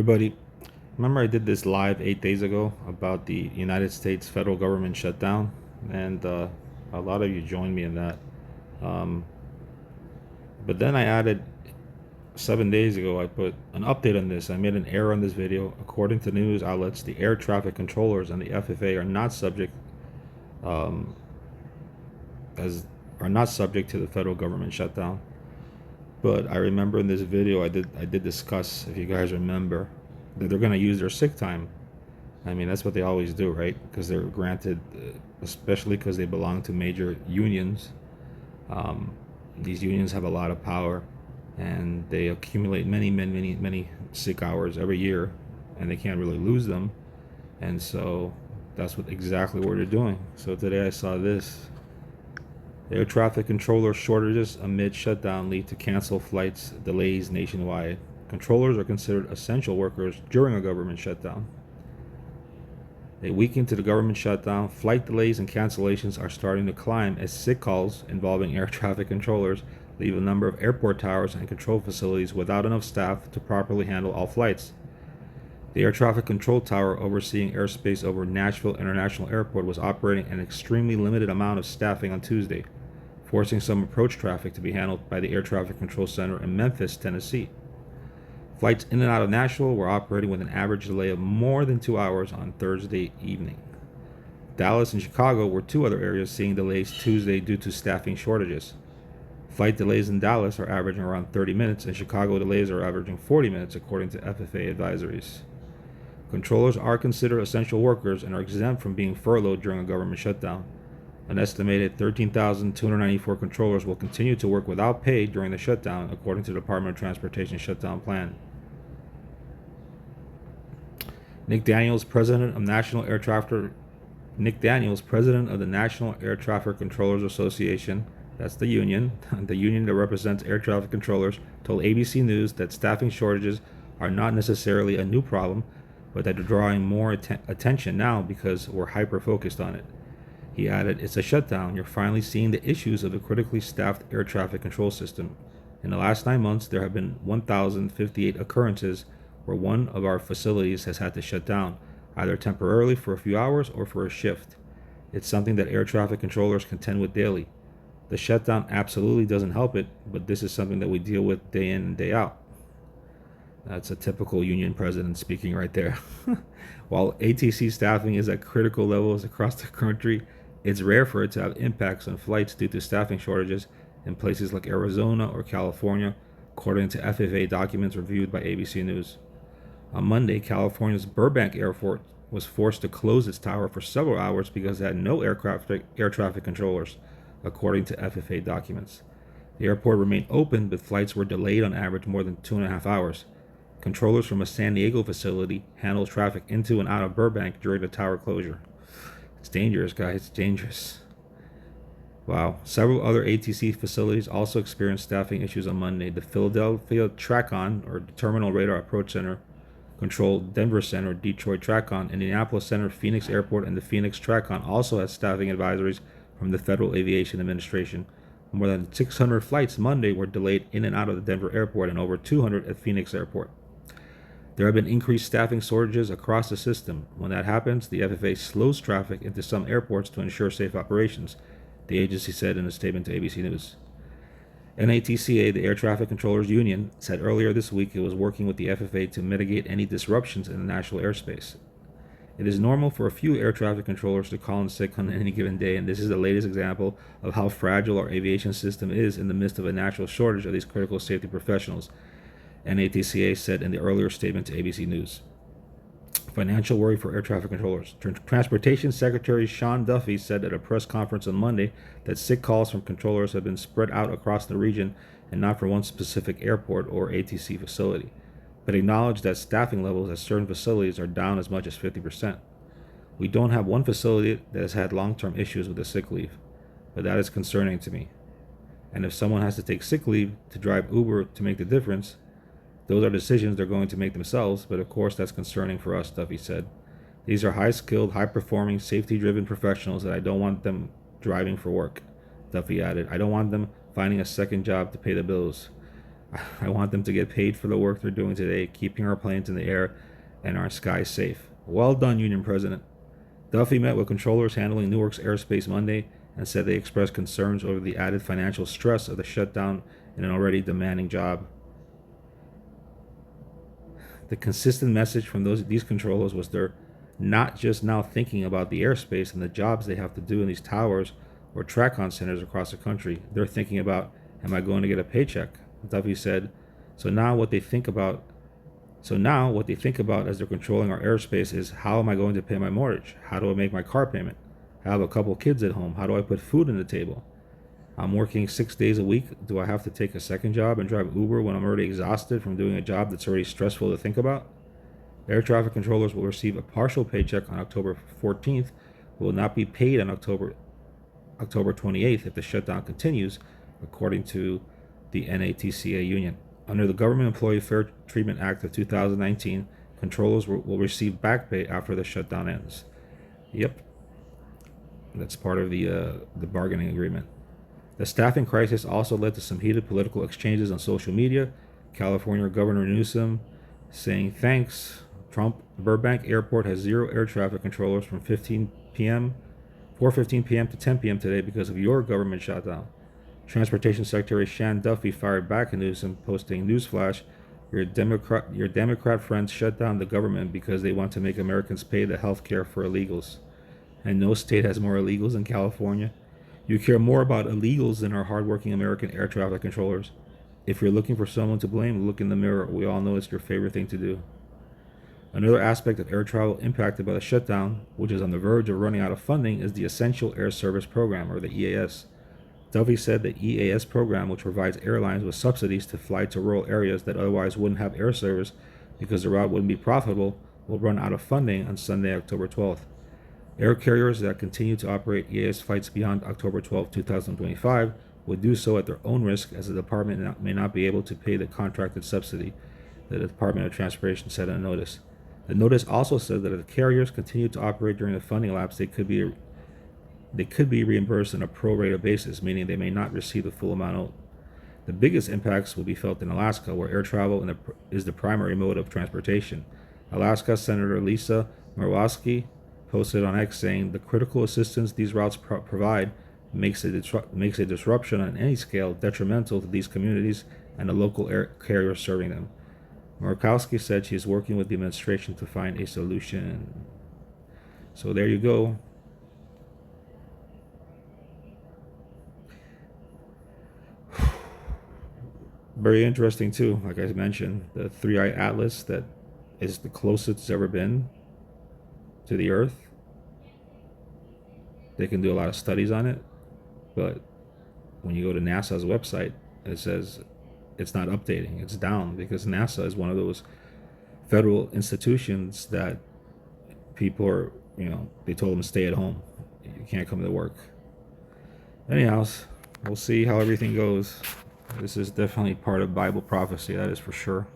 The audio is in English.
Everybody, remember I did this live 8 days ago about the United States federal government shutdown, and a lot of you joined me in that. Um, but then I added 7 days ago, I put an update on this. I made an error on this video. According to news outlets, the air traffic controllers and the FFA are not subject um, as are not subject to the federal government shutdown. But I remember in this video I did discuss, if you guys remember, that they're going to use their sick time. I mean, that's what they always do, right? Because they're granted, especially because they belong to major unions. Um, these unions have a lot of power, and they accumulate many sick hours every year, and they can't really lose them. And so that's exactly what they're doing. So today I saw this. Air traffic controller shortages amid shutdown lead to canceled flights delays nationwide. Controllers are considered essential workers during a government shutdown. A week into the government shutdown, flight delays and cancellations are starting to climb as sick calls involving air traffic controllers leave a number of airport towers and control facilities without enough staff to properly handle all flights. The air traffic control tower overseeing airspace over Nashville International Airport was operating an extremely limited amount of staffing on Tuesday, forcing some approach traffic to be handled by the Air Traffic Control Center in Memphis, Tennessee. Flights in and out of Nashville were operating with an average delay of more than 2 hours on Thursday evening. Dallas and Chicago were two other areas seeing delays Tuesday due to staffing shortages. Flight delays in Dallas are averaging around 30 minutes, and Chicago delays are averaging 40 minutes, according to FFA advisories. Controllers are considered essential workers and are exempt from being furloughed during a government shutdown. An estimated 13,294 controllers will continue to work without pay during the shutdown, according to the Department of Transportation shutdown plan. Nick Daniels, president of the National Air Traffic Controllers Association, that's the union that represents air traffic controllers, told ABC News that staffing shortages are not necessarily a new problem, but that they're drawing more attention now because we're hyper-focused on it. He added, "It's a shutdown. You're finally seeing the issues of the critically staffed air traffic control system. In the last 9 months, there have been 1,058 occurrences where one of our facilities has had to shut down, either temporarily for a few hours or for a shift. It's something that air traffic controllers contend with daily. The shutdown absolutely doesn't help it, but this is something that we deal with day in and day out." That's a typical union president speaking right there. While ATC staffing is at critical levels across the country, it's rare for it to have impacts on flights due to staffing shortages in places like Arizona or California, according to FFA documents reviewed by ABC News. On Monday, California's Burbank Airport was forced to close its tower for several hours because it had no air traffic controllers, according to FFA documents. The airport remained open, but flights were delayed on average more than 2.5 hours. Controllers from a San Diego facility handled traffic into and out of Burbank during the tower closure. It's dangerous, guys. It's dangerous. Wow. Several other ATC facilities also experienced staffing issues on Monday. The Philadelphia TRACON, or Terminal Radar Approach Center, controlled Denver Center, Detroit TRACON, Indianapolis Center, Phoenix Airport, and the Phoenix TRACON also had staffing advisories from the Federal Aviation Administration. More than 600 flights Monday were delayed in and out of the Denver airport and over 200 at Phoenix Airport. There have been increased staffing shortages across the system. When that happens, the FFA slows traffic into some airports to ensure safe operations, the agency said in a statement to ABC News. NATCA, the Air Traffic Controllers Union, said earlier this week it was working with the FFA to mitigate any disruptions in the national airspace. It is normal for a few air traffic controllers to call in sick on any given day, and this is the latest example of how fragile our aviation system is in the midst of a natural shortage of these critical safety professionals, NATCA said in the earlier statement to ABC News. Financial worry for air traffic controllers. Transportation Secretary Sean Duffy said at a press conference on Monday that sick calls from controllers have been spread out across the region and not for one specific airport or ATC facility, but acknowledged that staffing levels at certain facilities are down as much as 50%. "We don't have one facility that has had long-term issues with the sick leave, but that is concerning to me. And if someone has to take sick leave to drive Uber to make the difference, those are decisions they're going to make themselves, but of course that's concerning for us," Duffy said. "These are high-skilled, high-performing, safety-driven professionals that I don't want them driving for work," Duffy added. "I don't want them finding a second job to pay the bills. I want them to get paid for the work they're doing today, keeping our planes in the air and our skies safe. Well done, Union President. Duffy met with controllers handling Newark's airspace Monday and said they expressed concerns over the added financial stress of the shutdown in an already demanding job. The consistent message from these controllers was they're not just now thinking about the airspace and the jobs they have to do in these towers or TRACON centers across the country. They're thinking about, am I going to get a paycheck? Duffy said, so now what they think about as they're controlling our airspace is, how am I going to pay my mortgage? How do I make my car payment? I have a couple kids at home. How do I put food on the table? I'm working 6 days a week. Do I have to take a second job and drive Uber when I'm already exhausted from doing a job that's already stressful to think about? Air traffic controllers will receive a partial paycheck on October 14th, but will not be paid on October 28th if the shutdown continues, according to the NATCA union. Under the Government Employee Fair Treatment Act of 2019, controllers will receive back pay after the shutdown ends. Yep, that's part of the bargaining agreement. The staffing crisis also led to some heated political exchanges on social media. California Governor Newsom saying, thanks, Trump, Burbank Airport has 0 air traffic controllers from 4:15 p.m. to 10 p.m. today because of your government shutdown. Transportation Secretary Shan Duffy fired back at Newsom, posting, newsflash, your Democrat friends shut down the government because they want to make Americans pay the health care for illegals. And no state has more illegals than California. You care more about illegals than our hardworking American air traffic controllers. If you're looking for someone to blame, look in the mirror. We all know it's your favorite thing to do. Another aspect of air travel impacted by the shutdown, which is on the verge of running out of funding, is the Essential Air Service Program, or the EAS. Duffy said the EAS program, which provides airlines with subsidies to fly to rural areas that otherwise wouldn't have air service because the route wouldn't be profitable, will run out of funding on Sunday, October 12th. Air carriers that continue to operate EAS flights beyond October 12, 2025 would do so at their own risk, as the department may not be able to pay the contracted subsidy, the Department of Transportation said in a notice. The notice also said that if the carriers continue to operate during the funding lapse, they could be reimbursed on a pro-rata basis, meaning they may not receive the full amount owed. The biggest impacts will be felt in Alaska, where air travel is the primary mode of transportation. Alaska Senator Lisa Murkowski posted on X saying, the critical assistance these routes provide makes a disruption on any scale detrimental to these communities and the local air carriers serving them. Murkowski said she is working with the administration to find a solution. So there you go. Very interesting too, like I mentioned, the 3-eye atlas that is the closest it's ever been to the Earth. They can do a lot of studies on it, but when you go to NASA's website, it says it's not updating, it's down, because NASA is one of those federal institutions that people are, they told them to stay at home. You can't come to work. Anyhow, we'll see how everything goes. This is definitely part of Bible prophecy, that is for sure.